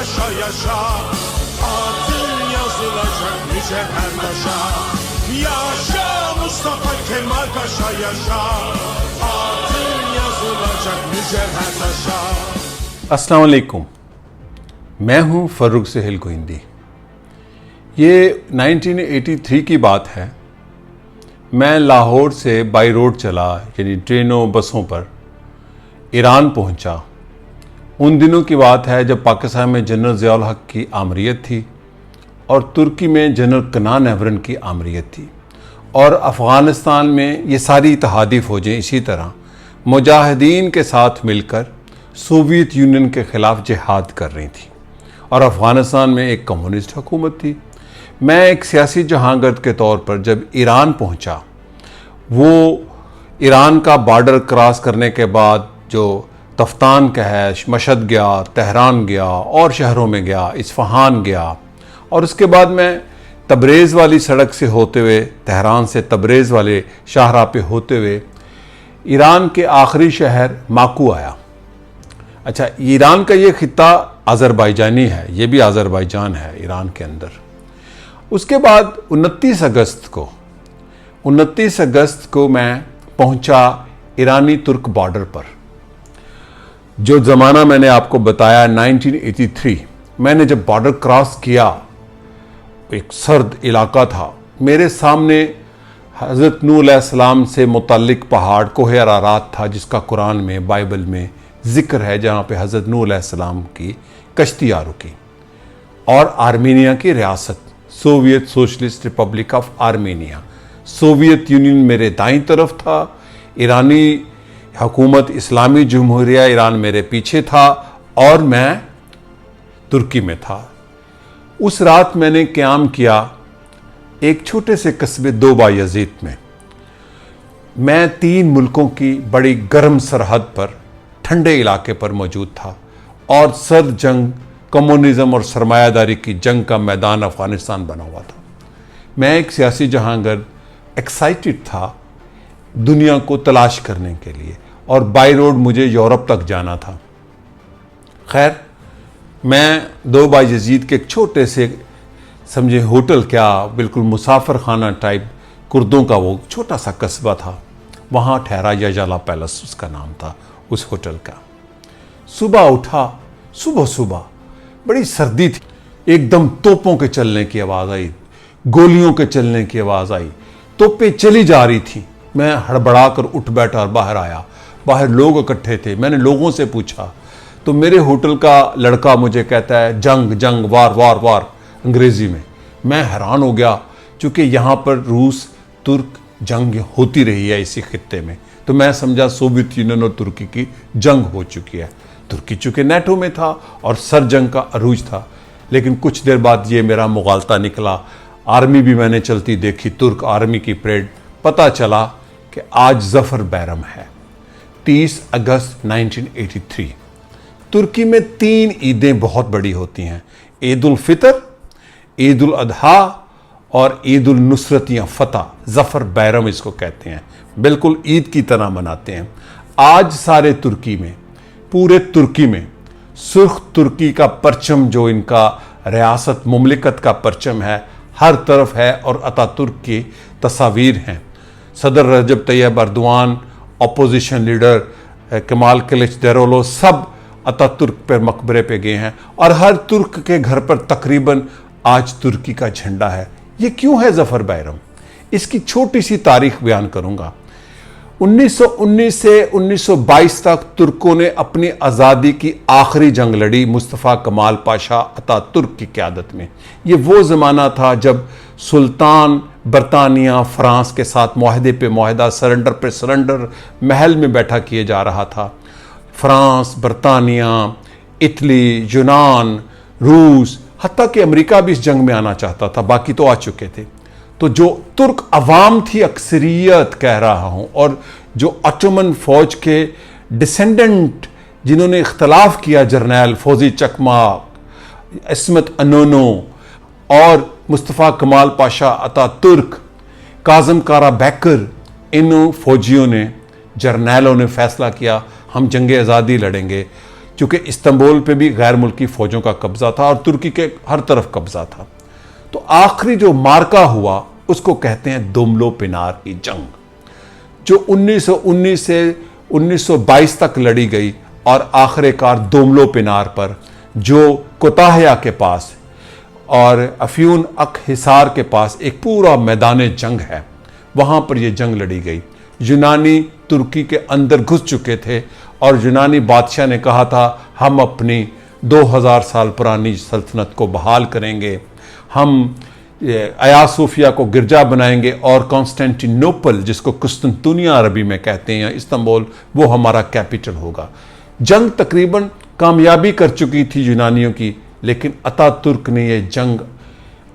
Paşa yaşa, adın yazılacak mücevher taşa. Yaşa Mustafa Kemal Paşa yaşa, adın yazılacak mücevher taşa. अस्सलाम वालेकुम, मैं हूं फ़र्रुख सहेल गोइंदी। ये 1983 की बात है। मैं लाहौर से बाई रोड चला, यानी ट्रेनों बसों पर ईरान पहुंचा। उन दिनों की बात है जब पाकिस्तान में जनरल ज़ियाउल हक की आमरीत थी और तुर्की में जनरल कनान एवरन की आमरीत थी, और अफ़गानिस्तान में ये सारी इत्तेहादी फ़ौजें इसी तरह मुजाहिदीन के साथ मिलकर सोवियत यूनियन के ख़िलाफ़ जिहाद कर रही थी, और अफ़गानिस्तान में एक कम्युनिस्ट हुकूमत थी। मैं एक सियासी जहांगीर के तौर पर जब ईरान पहुंचा, वो ईरान का बॉर्डर क्रॉस करने के बाद जो तफ्तान कहश, मशहद गया, तेहरान गया और शहरों में गया, इस्फहान गया, और उसके बाद मैं तबरेज़ वाली सड़क से होते हुए, तेहरान से तबरेज़ वाले शाहराह पे होते हुए ईरान के आखिरी शहर माकू आया। अच्छा, ईरान का ये खित्ता अज़रबैजानी है, ये भी अज़रबैजान है ईरान के अंदर। उसके बाद 29 अगस्त को मैं पहुंचा ईरानी तुर्क बॉर्डर पर। जो ज़माना मैंने आपको बताया 1983, मैंने जब बॉर्डर क्रॉस किया, एक सर्द इलाका था। मेरे सामने हज़रत नूह अलैहिस्सलाम से मुतल्लिक पहाड़ कोहे अरारात था, जिसका कुरान में, बाइबल में ज़िक्र है, जहाँ पे हज़रत नूह अलैहिस्सलाम की कश्ती आ रुकी। और आर्मीनिया की रियासत, Soviet socialist Republic of Armenia, Soviet union मेरे दाईं तरफ था, ईरानी हुकूमत इस्लामी जमहूरिया ईरान मेरे पीछे था, और मैं तुर्की में था। उस रात मैंने क़याम किया एक छोटे से कस्बे दोबा यजीद में। मैं 3 मुल्कों की बड़ी गर्म सरहद पर, ठंडे इलाके पर मौजूद था, और सर्द जंग, कम्युनिज़म और सरमायादारी की जंग का मैदान अफ़गानिस्तान बना हुआ था। मैं एक सियासी जहांगीर एक्साइटेड था दुनिया को तलाश करने के लिए, और बाई रोड मुझे यूरोप तक जाना था। खैर, मैं दोबा यजीद के एक छोटे से, समझे होटल क्या, बिल्कुल मुसाफिर खाना टाइप कुर्दों का वो छोटा सा कस्बा था, वहाँ ठहरा। यजाला पैलेस उसका नाम था उस होटल का। सुबह उठा, सुबह बड़ी सर्दी थी, एकदम तोपों के चलने की आवाज़ आई, गोलियों के चलने की आवाज़ आई, तोपें चली जा रही थी। मैं हड़बड़ा कर उठ बैठा और बाहर आया। बाहर लोग इकट्ठे थे। मैंने लोगों से पूछा तो मेरे होटल का लड़का मुझे कहता है जंग जंग, वार वार वार, अंग्रेज़ी में। मैं हैरान हो गया, चूँकि यहाँ पर रूस तुर्क जंग होती रही है इसी खित्ते में, तो मैं समझा सोवियत यूनियन और तुर्की की जंग हो चुकी है। तुर्की चूँकि नेटो में था और सर जंग का अरूज था। लेकिन कुछ देर बाद ये मेरा मुगालता निकला। आर्मी भी मैंने चलती देखी, तुर्क आर्मी की परेड। पता चला कि आज ज़फ़र बैरम है, 30 अगस्त 1983। तुर्की में 3 ईदें बहुत बड़ी होती हैं, ईद उल फितर, ईद उल अदहा और ईद उल नुसरत या फतह। ज़फ़र बैरम इसको कहते हैं, बिल्कुल ईद की तरह मनाते हैं। आज सारे तुर्की में, पूरे तुर्की में सुर्ख तुर्की का परचम, जो इनका रियासत मुमलिकत का परचम है, हर तरफ है, और अतातुर्क की तस्वीर हैं। सदर रजब तैयब अर्दवान, अपोजिशन लीडर कमाल किलिचदारोग्लू, सब अतातुर्क पर मकबरे पे गए हैं, और हर तुर्क के घर पर तकरीबन आज तुर्की का झंडा है। ये क्यों है ज़फ़र बैरम? इसकी छोटी सी तारीख बयान करूँगा। 1919 से 1922 तक तुर्कों ने अपनी आज़ादी की आखिरी जंग लड़ी मुस्तफ़ा कमाल पाशा अतातुर्क की क़यादत में। ये वो ज़माना था जब सुल्तान बरतानिया फ्रांस के साथ मुआहदे पे मुआहदा, सरेंडर पे सरेंडर महल में बैठा किए जा रहा था। फ्रांस, बरतानिया, इटली, यूनान, रूस, हत्ता कि अमेरिका भी इस जंग में आना चाहता था, बाकी तो आ चुके थे। तो जो तुर्क अवाम थी, अक्सरियत कह रहा हूँ, और जो ऑटोमन फ़ौज के डिसेंडेंट जिन्होंने इख्तलाफ किया, जर्नैल फौजी चकमाक, इस्मत अनोनो और मुस्तफ़ा कमाल पाशा अतातुर्क, काज़म कारा बैकर, इन फौजियों ने, जर्नैलों ने फैसला किया हम जंग आज़ादी लड़ेंगे। क्योंकि इस्तांबुल पे भी गैर मुल्की फौजों का कब्जा था और तुर्की के हर तरफ कब्जा था। तो आखिरी जो मार्का हुआ उसको कहते हैं दुमलो पिनार की जंग, जो 1919 से 1922 तक लड़ी गई और आखिरकार दुमलो पिनार पर, जो कोताहिया के पास और अफ्यून अक हिसार के पास एक पूरा मैदान जंग है, वहां पर यह जंग लड़ी गई। यूनानी तुर्की के अंदर घुस चुके थे और यूनानी बादशाह ने कहा था हम अपनी 2000 साल पुरानी सल्तनत को बहाल करेंगे, हम आया सोफिया को गिरजा बनाएंगे और कॉन्स्टेंटिनोपल, जिसको कुस्तुनतुनिया अरबी में कहते हैं, इस्तांबुल, वो हमारा कैपिटल होगा। जंग तकरीबन कामयाबी कर चुकी थी यूनानियों की, लेकिन अतातुर्क ने यह जंग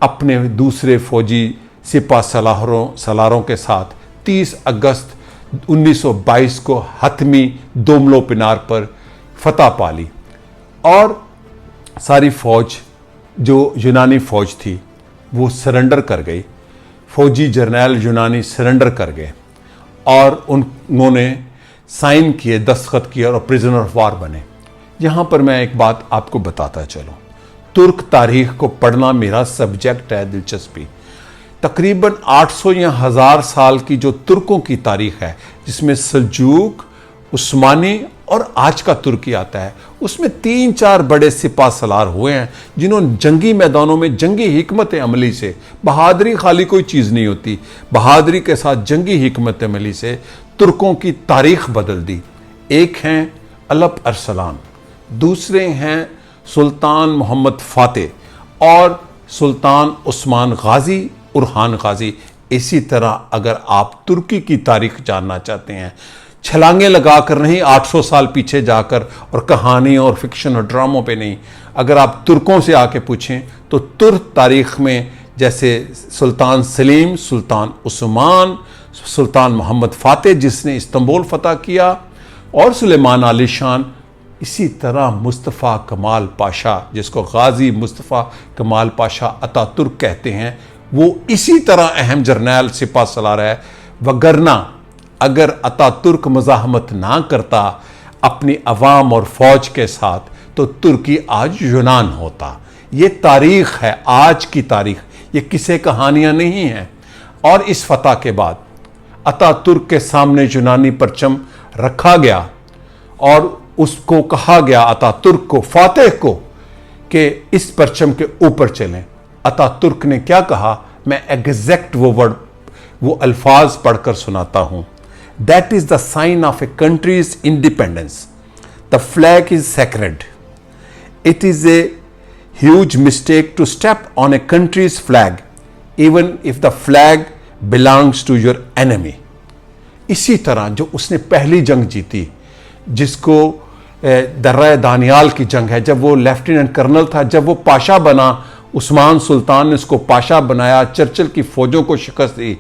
अपने दूसरे फौजी सिपा सलारों के साथ 30 अगस्त 1922 को हतमी दोमलो पिनार पर फतह पा ली और सारी फौज, जो यूनानी फौज थी, वो सरेंडर कर गई। फौजी जर्नैल यूनानी सरेंडर कर गए और उन्होंने साइन किए, दस्तखत किए और प्रिजनर ऑफ वार बने। यहां पर मैं एक बात आपको बताता चलूं, तुर्क तारीख को पढ़ना मेरा सब्जेक्ट है, दिलचस्पी। तकरीबन 800 या 1000 साल की जो तुर्कों की तारीख है, जिसमें सल्जूक, उस्मानी और आज का तुर्की आता है, उसमें 3-4 बड़े सिपा सलार हुए हैं जिन्होंने जंगी मैदानों में जंगी हिकमत अमली से, बहादुरी खाली कोई चीज़ नहीं होती, बहादुरी के साथ जंगी हिकमत अमली से तुर्कों की तारीख बदल दी। एक हैं अलप अरसलान, दूसरे हैं सुल्तान मोहम्मद फातेह और सुल्तान उस्मान गाजी, उरहान गाजी। इसी तरह अगर आप तुर्की की तारीख जानना चाहते हैं, छलांगे लगाकर नहीं, 800 साल पीछे जाकर और कहानी और फिक्शन और ड्रामों पे नहीं, अगर आप तुर्कों से आके पूछें तो तुर्क तारीख में जैसे सुल्तान सलीम, सुल्तान उस्मान, सुल्तान मोहम्मद फातेह जिसने इस्तांबुल फतह किया और सुलेमान आली शान, इसी तरह मुस्तफ़ा कमाल पाशा, जिसको गाजी मुस्तफ़ा कमाल पाशा अतातुर्क कहते हैं, वो इसी तरह अहम जर्नैल सिपा सलार है। वगरना अगर अतातुर्क मज़ाहमत ना करता अपनी अवाम और फौज के साथ, तो तुर्की आज यूनान होता। ये तारीख है, आज की तारीख, ये किसे कहानियां नहीं हैं। और इस फतह के बाद अतातुर्क के सामने यूनानी परचम रखा गया और उसको कहा गया, अतातुर्क को, फातेह को, कि इस परचम के ऊपर चलें। अतातुर्क ने क्या कहा, मैं एग्जैक्ट वो वर्ड, वो अल्फाज पढ़कर सुनाता हूं। That is the sign of a country's independence, the flag is sacred, it is a huge mistake to step on a country's flag even if the flag belongs to your enemy. इसी तरह जो उसने पहली जंग जीती, जिसको दर्रा दानियाल की जंग है, जब वो लेफ्टिनेंट कर्नल था, जब वो पाशा बना, उस्मान सुल्तान ने उसको पाशा बनाया, चर्चिल की फौजों को शिकस्त दी।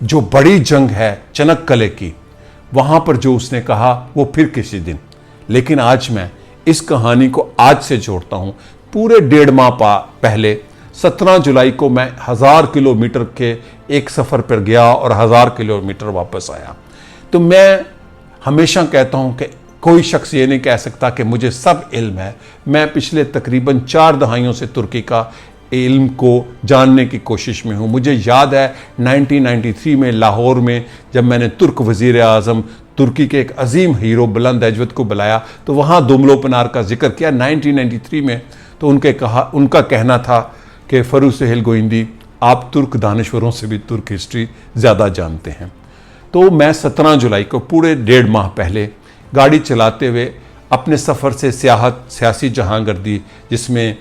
जो बड़ी जंग है चनक्कले की, वहां पर जो उसने कहा वो फिर किसी दिन। लेकिन आज मैं इस कहानी को आज से जोड़ता हूं। पूरे 1.5 माह पहले 17 जुलाई को मैं 1000 किलोमीटर के एक सफर पर गया और 1000 किलोमीटर वापस आया। तो मैं हमेशा कहता हूं कि कोई शख्स ये नहीं कह सकता कि मुझे सब इल्म है। मैं पिछले तकरीबन 4 दहाइयों से तुर्की का इल्म को जानने की कोशिश में हूँ। मुझे याद है 1993 में लाहौर में जब मैंने तुर्क वज़ीर आज़म, तुर्की के एक अजीम हीरो बुलंद अजवद को बुलाया, तो वहाँ दुमलो पिनार का जिक्र किया 1993 में। तो उनका कहना था कि फरूसहेल गोइंदी, आप तुर्क दानश्वरों से भी तुर्क हिस्ट्री ज़्यादा जानते हैं। तो मैं 17 जुलाई को पूरे 1.5 माह पहले गाड़ी चलाते हुए अपने सफ़र से सियासी जहांगर्दी, जिसमें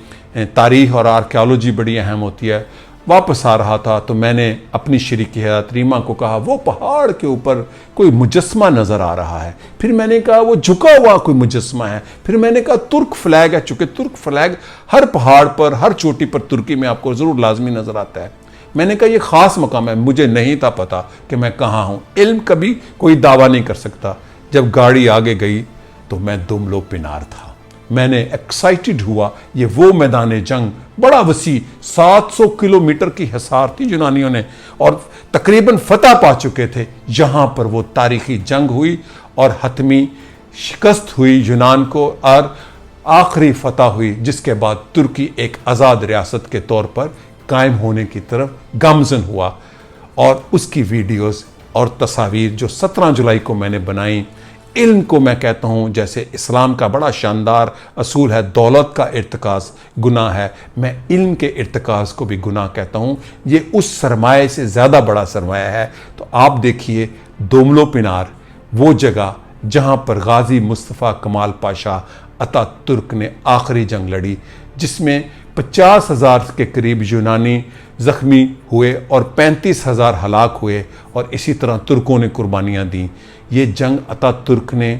तारीख़ और आर्कियोलॉजी बड़ी अहम होती है, वापस आ रहा था। तो मैंने अपनी शरीक हयात रीमा को कहा, वो पहाड़ के ऊपर कोई मुजस्मा नज़र आ रहा है। फिर मैंने कहा वो झुका हुआ कोई मुजस्मा है। फिर मैंने कहा तुर्क फ्लैग है, चूँकि तुर्क फ्लैग हर पहाड़ पर, हर चोटी पर तुर्की में आपको ज़रूर लाजमी नज़र आता है। मैंने कहा ये ख़ास मकाम है। मुझे नहीं था पता कि मैं कहाँ हूँ। इल्म कभी कोई दावा नहीं कर सकता। जब गाड़ी आगे गई तो मैं दुमलो पिनार था। मैंने एक्साइटेड हुआ। ये वो मैदान जंग, बड़ा वसी, 700 किलोमीटर की हिसार थी यूनानियों ने और तकरीबन फतह पा चुके थे। यहाँ पर वो तारीखी जंग हुई और हतमी शिकस्त हुई यूनान को। और आखिरी फतह हुई, जिसके बाद तुर्की एक आज़ाद रियासत के तौर पर कायम होने की तरफ गामजन हुआ। और उसकी वीडियोस और तस्वीर जो 17 जुलाई को मैंने बनाई, इल्म को मैं कहता हूँ, जैसे इस्लाम का बड़ा शानदार असूल है दौलत का इर्तिकाज़ गुनाह है, मैं इल्म के इर्तिकाज़ को भी गुनाह कहता हूँ। ये उस सरमाए से ज़्यादा बड़ा सरमाया है। तो आप देखिए दोमलो पिनार, वो जगह जहाँ पर गाजी मुस्तफ़ा कमाल पाशा अतातुर्क ने आखिरी जंग लड़ी, जिसमें 50,000 के करीब यूनानी ज़ख्मी हुए और 35,000 हलाक हुए, और इसी तरह तुर्कों ने कुर्बानियाँ दी। ये जंग अतातुर्क ने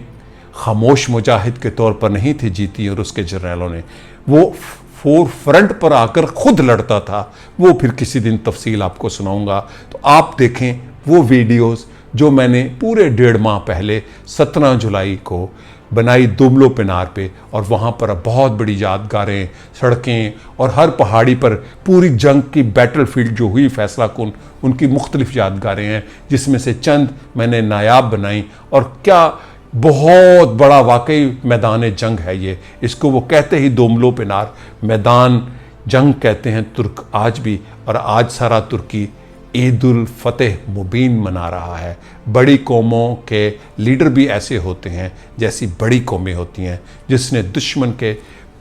खामोश मुजाहिद के तौर पर नहीं थी जीती, और उसके जर्नैलों ने, वो फोर फ्रंट पर आकर खुद लड़ता था। वो फिर किसी दिन तफसील आपको सुनाऊंगा। तो आप देखें वो वीडियोस जो मैंने पूरे 1.5 माह पहले 17 जुलाई को बनाई दोमलो पिनार पे, और वहाँ पर बहुत बड़ी यादगारें, सड़कें, और हर पहाड़ी पर पूरी जंग की बैटलफील्ड जो हुई फैसला कुन, उनकी मुख्तलिफ यादगारें हैं, जिसमें से चंद मैंने नायाब बनाई। और क्या बहुत बड़ा वाकई मैदान जंग है ये, इसको वो कहते ही दोमलो पिनार मैदान जंग कहते हैं तुर्क आज भी। और आज सारा तुर्की ईद उल फतेह मुबीन मना रहा है। बड़ी कौमों के लीडर भी ऐसे होते हैं जैसी बड़ी कौमें होती हैं, जिसने दुश्मन के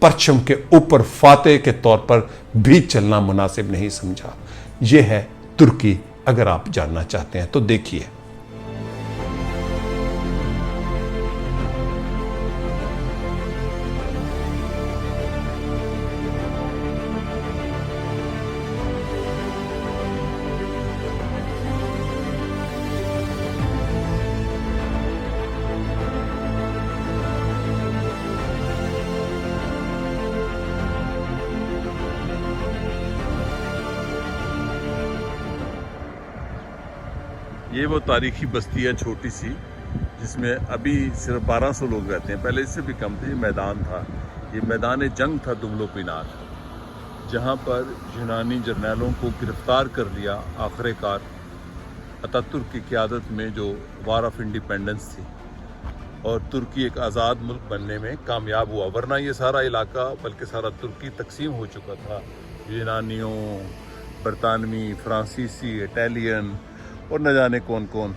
परचम के ऊपर फातेह के तौर पर भी चलना मुनासिब नहीं समझा। ये है तुर्की। अगर आप जानना चाहते हैं तो देखिए। ये वो तारीखी बस्ती है छोटी सी, जिसमें अभी सिर्फ 1200 लोग रहते हैं। पहले इससे भी कम थे। ये मैदान था, ये मैदान जंग था दोमलो पिनार, जहाँ पर यूनानी जर्नैलों को गिरफ्तार कर लिया आखिरकार अतातुर्क की क़यादत में, जो वार ऑफ इंडिपेंडेंस थी, और तुर्की एक आज़ाद मुल्क बनने में कामयाब हुआ। वरना ये सारा इलाका, बल्कि सारा तुर्की तकसीम हो चुका था यूनानियों, बरतानवी, फ्रांसीसी, इटालियन और न जाने कौन कौन।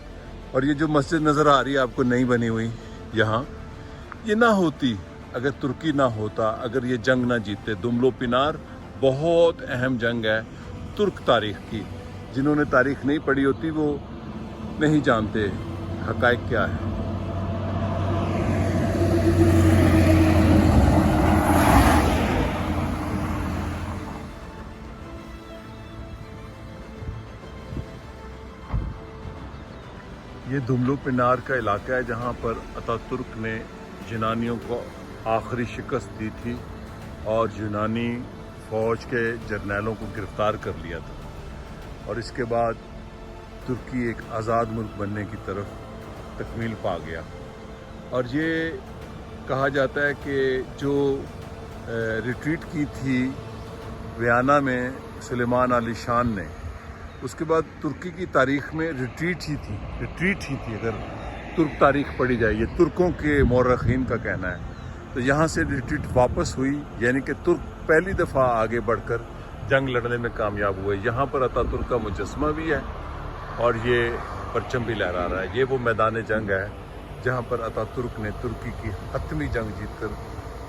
और ये जो मस्जिद नज़र आ रही है आपको नई बनी हुई यहाँ, ये ना होती अगर तुर्की ना होता, अगर ये जंग ना जीतते। दोमलो पिनार बहुत अहम जंग है तुर्क तारीख़ की। जिन्होंने तारीख़ नहीं पढ़ी होती वो नहीं जानते हक़ाइक़ क्या है। ये दोमलो पिनार का इलाका है जहाँ पर अतातुर्क ने यूनानियों को आखिरी शिकस्त दी थी और यूनानी फ़ौज के जर्नैलों को गिरफ्तार कर लिया था। और इसके बाद तुर्की एक आज़ाद मुल्क बनने की तरफ तकमील पा गया। और ये कहा जाता है कि जो रिट्रीट की थी वियना में सुलेमान अली शान ने, उसके बाद तुर्की की तारीख़ में रिट्रीट ही थी अगर तुर्क तारीख़ पढ़ी जाए। ये तुर्कों के मौरख़ीन का कहना है। तो यहाँ से रिट्रीट वापस हुई, यानी कि तुर्क पहली दफ़ा आगे बढ़कर जंग लड़ने में कामयाब हुए। यहाँ पर अतातुर्क का मुजस्मा भी है और ये परचम भी लहरा रहा है। ये वो मैदान जंग है जहाँ पर अतातुर्क ने तुर्की की हतमी जंग जीतकर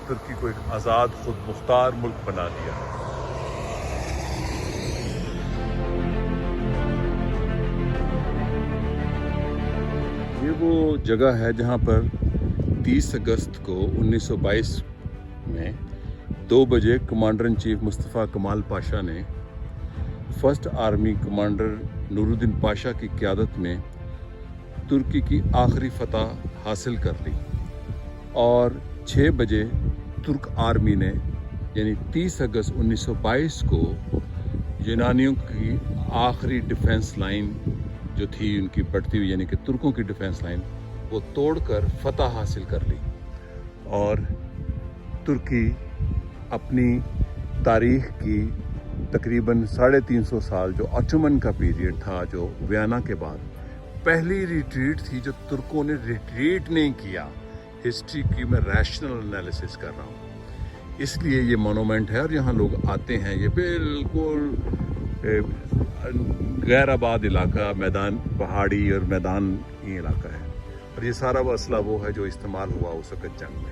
तुर्की को एक आज़ाद खुद मुख्तार मुल्क बना दिया। ये वो जगह है जहाँ पर 30 अगस्त को 1922 में 2 बजे कमांडर इन चीफ मुस्तफ़ा कमाल पाशा ने first army commander Nooruddin Pasha की क़यादत में तुर्की की आखिरी फतह हासिल कर ली। और 6 बजे तुर्क आर्मी ने, यानी 30 अगस्त 1922 को, यूनानियों की आखिरी डिफेंस लाइन जो थी उनकी बढ़ती हुई, यानी कि तुर्कों की डिफेंस लाइन, वो तोड़कर फतह हासिल कर ली। और तुर्की अपनी तारीख़ की तकरीबन 350 साल, जो ऑटोमन का पीरियड था, जो वियना के बाद पहली रिट्रीट थी जो तुर्कों ने रिट्रीट नहीं किया। हिस्ट्री की मैं रैशनल एनालिसिस कर रहा हूँ। इसलिए ये मोनूमेंट है और यहाँ लोग आते हैं। ये बिल्कुल गैर आबाद इलाका, मैदान, पहाड़ी और मैदानी इलाका है और ये सारा वो असला वो है जो इस्तेमाल हुआ उस वक़्त जंग में।